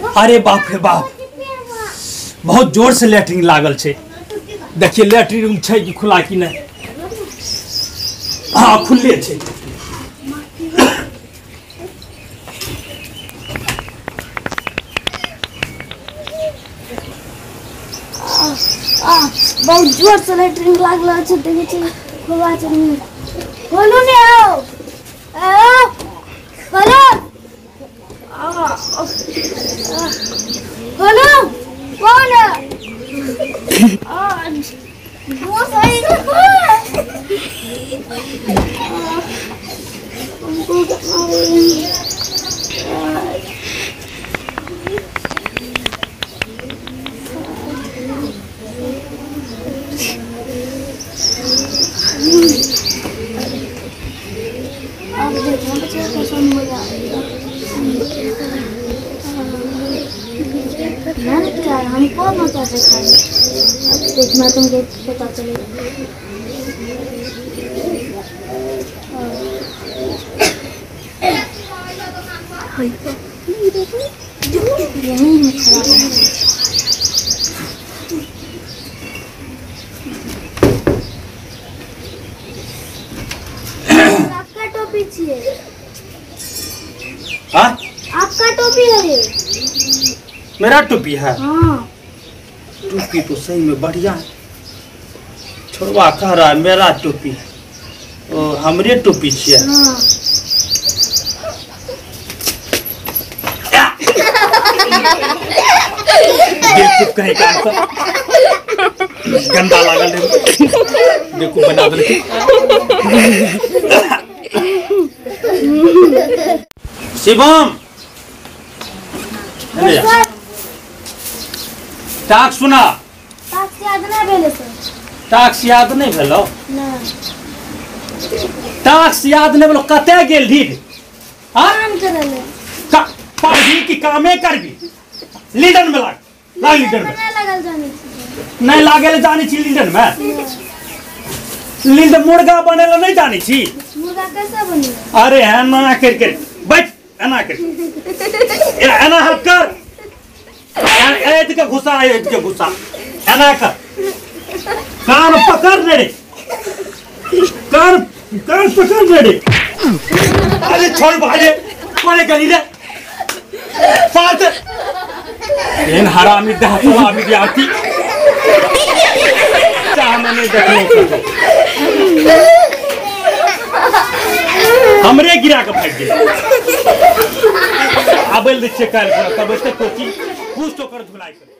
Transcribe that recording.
अरे बाप रे बाप, बहुत जोर से लैट्रिन लागल छे। देखिए लैट्रिन रूम छे कि खुला कि नहीं। हाँ खुले छे। बहुत जोर से लैट्रिन लागल छे। देखे छे खुला छे। बोलू ने आओ आओ बोलो बोलो कौन वो सही हमको मजा से खाए। अब देखना तुमको पता चलेगा। यहीं में खड़ा है। आपका टोपी चाहिए? हाँ? आपका टोपी है ये? मेरा टोपी है? हाँ। टोपी तो सही में बढ़िया है। छोड़वा कह रहा है मेरा टोपी है। ओ हमरे टोपी छिए। हाँ। देखो कहीं का तो गंदा लागल है। देखो बना दे। शिवम टाक्स सुना। टाक्स याद नहीं भेले सर। टाक्स याद नहीं भेलो? नहीं। टाक्स याद नहीं भेलो कते गेल ढीड? हां काम करले। का पढ़ी की कामे करबी? लीडर में लाग लीडर में। नहीं लगल जानी छी। नहीं लागेल जानी छी लीडर में? लीडर मुर्गा बनेला नहीं जानी छी? मुर्गा कैसे बने? अरे है ना कर बैठ एना कर एना हट कर ऐत के घुसा एना कर कान पकड़ रे कान पकड़ रे। अरे छोड़ भागे कोने गली रे फाट इन हरामी दहला विद्यार्थी चाह मैंने देखने हमरे गिरा के भाग गए। आबल दे चेक कर तब से कोची कुछ तो कर धुलाई कर।